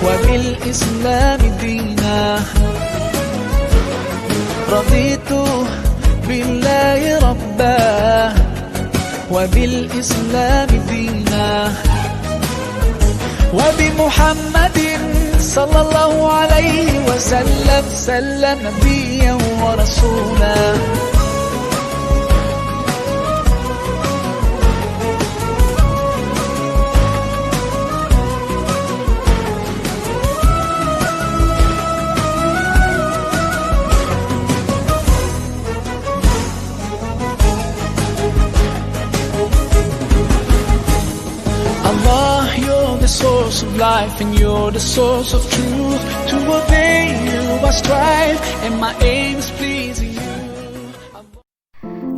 وبالإسلام دينا رضيت بالله ربا وبالإسلام دينا وبمحمد صلى الله عليه وسلم سلم نبيا ورسولا Allah, you're the source of life and you're the source of truth. To obey you I strive and my aim is pleasing you.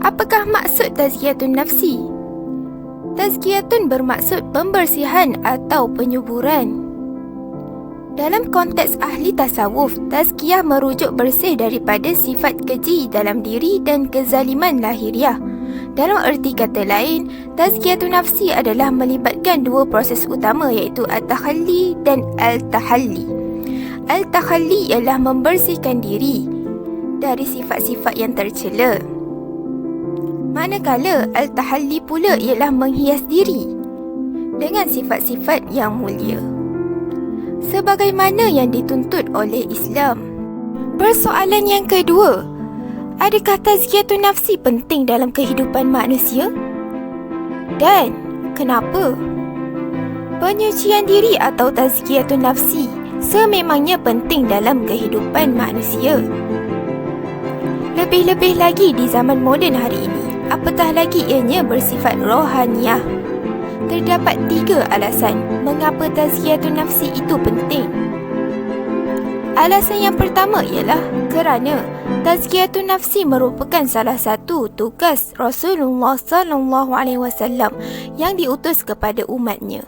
Apakah maksud tazkiyatun nafsi? Tazkiyatun bermaksud pembersihan atau penyuburan. Dalam konteks ahli tasawuf, tazkiyah merujuk bersih daripada sifat keji dalam diri dan kezaliman lahiriah. Dalam erti kata lain, tazkiyatun nafsi adalah melibatkan dua proses utama iaitu al-takhalli dan al-tahalli. Al-takhalli ialah membersihkan diri dari sifat-sifat yang tercela. Manakala al-tahalli pula ialah menghias diri dengan sifat-sifat yang mulia, sebagaimana yang dituntut oleh Islam. Persoalan yang kedua, adakah tazkiyatun nafsi penting dalam kehidupan manusia? Dan kenapa? Penyucian diri atau tazkiyatun nafsi sememangnya penting dalam kehidupan manusia. Lebih-lebih lagi di zaman moden hari ini, apatah lagi ianya bersifat rohaniah. Terdapat 3 alasan mengapa tazkiyatun nafsi itu penting. Alasan yang pertama ialah kerana tazkiyatun nafsi merupakan salah satu tugas Rasulullah SAW yang diutus kepada umatnya.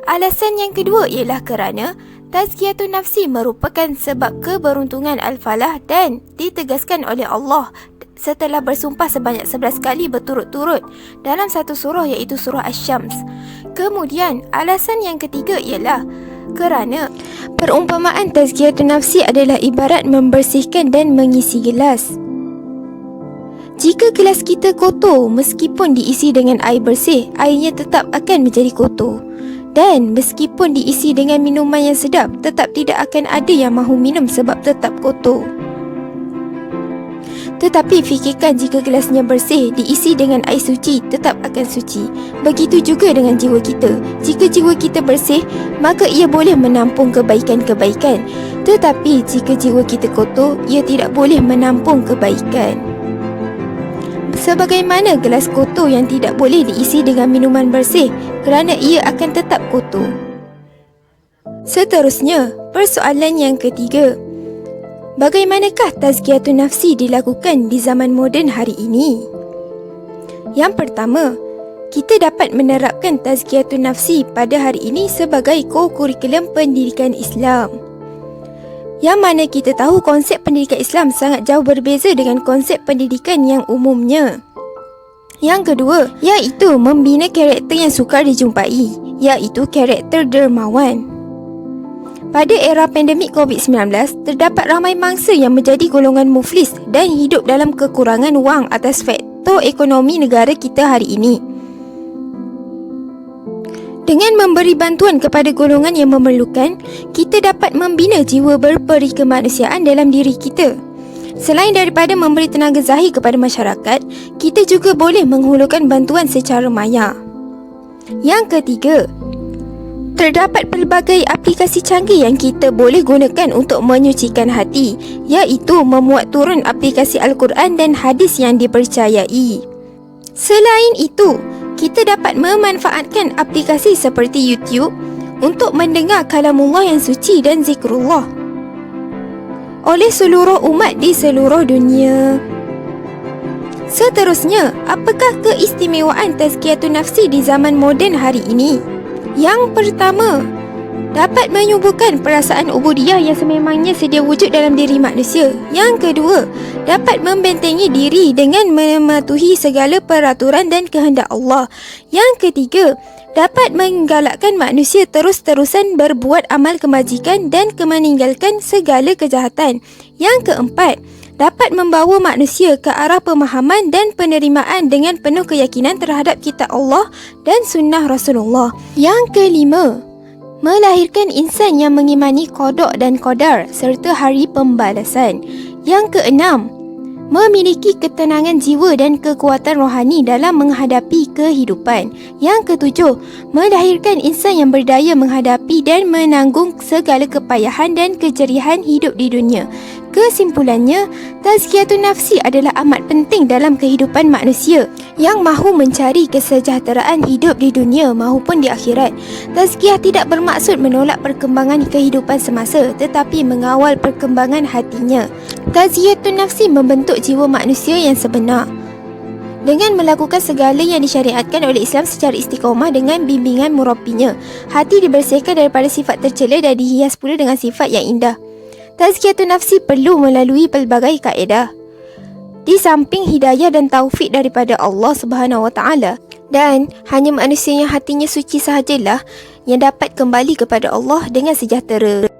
Alasan yang kedua ialah kerana tazkiyatun nafsi merupakan sebab keberuntungan al-falah dan ditegaskan oleh Allah setelah bersumpah sebanyak 11 kali berturut-turut dalam satu surah iaitu surah Asy-Syams. Kemudian alasan yang ketiga ialah kerana perumpamaan tazkiyatun nafsi adalah ibarat membersihkan dan mengisi gelas. Jika gelas kita kotor, meskipun diisi dengan air bersih, airnya tetap akan menjadi kotor. Dan meskipun diisi dengan minuman yang sedap, tetap tidak akan ada yang mahu minum sebab tetap kotor. Tetapi fikirkan jika gelasnya bersih, diisi dengan air suci, tetap akan suci. Begitu juga dengan jiwa kita. Jika jiwa kita bersih, maka ia boleh menampung kebaikan-kebaikan. Tetapi jika jiwa kita kotor, ia tidak boleh menampung kebaikan. Sebagaimana gelas kotor yang tidak boleh diisi dengan minuman bersih kerana ia akan tetap kotor. Seterusnya, persoalan yang ketiga. Bagaimanakah tazkiyatun nafsi dilakukan di zaman moden hari ini? Yang pertama, kita dapat menerapkan tazkiyatun nafsi pada hari ini sebagai kurikulum pendidikan Islam. Yang mana kita tahu konsep pendidikan Islam sangat jauh berbeza dengan konsep pendidikan yang umumnya. Yang kedua, iaitu membina karakter yang sukar dijumpai, iaitu karakter dermawan. Pada era pandemik COVID-19, terdapat ramai mangsa yang menjadi golongan muflis dan hidup dalam kekurangan wang atas faktor ekonomi negara kita hari ini. Dengan memberi bantuan kepada golongan yang memerlukan, kita dapat membina jiwa berperi kemanusiaan dalam diri kita. Selain daripada memberi tenaga zahir kepada masyarakat, kita juga boleh menghulurkan bantuan secara maya. Yang ketiga, terdapat pelbagai aplikasi canggih yang kita boleh gunakan untuk menyucikan hati, iaitu memuat turun aplikasi Al-Quran dan hadis yang dipercayai. Selain itu, kita dapat memanfaatkan aplikasi seperti YouTube untuk mendengar kalamullah yang suci dan zikrullah oleh seluruh umat di seluruh dunia. Seterusnya, apakah keistimewaan tazkiyatun nafsi di zaman moden hari ini? Yang pertama, dapat menyuburkan perasaan ubudiyah yang sememangnya sedia wujud dalam diri manusia. Yang kedua, dapat membentengi diri dengan mematuhi segala peraturan dan kehendak Allah. Yang ketiga, dapat menggalakkan manusia terus-terusan berbuat amal kebajikan dan meninggalkan segala kejahatan. Yang keempat, dapat membawa manusia ke arah pemahaman dan penerimaan dengan penuh keyakinan terhadap kitab Allah dan sunnah Rasulullah. Yang kelima, melahirkan insan yang mengimani qada dan qadar serta hari pembalasan. Yang keenam, memiliki ketenangan jiwa dan kekuatan rohani dalam menghadapi kehidupan. Yang ketujuh, melahirkan insan yang berdaya menghadapi dan menanggung segala kepayahan dan kejerihan hidup di dunia. Kesimpulannya, tazkiyatun nafsi adalah amat penting dalam kehidupan manusia yang mahu mencari kesejahteraan hidup di dunia maupun di akhirat. Tazkiyah tidak bermaksud menolak perkembangan kehidupan semasa, tetapi mengawal perkembangan hatinya. Tazkiyatun nafsi membentuk jiwa manusia yang sebenar dengan melakukan segala yang disyariatkan oleh Islam secara istiqamah dengan bimbingan murabbinya. Hati dibersihkan daripada sifat tercela dan dihias pula dengan sifat yang indah. Tazkiyatun nafsi perlu melalui pelbagai kaedah. Di samping hidayah dan taufik daripada Allah Subhanahu Wa Taala, dan hanya manusia yang hatinya suci sahajalah yang dapat kembali kepada Allah dengan sejahtera.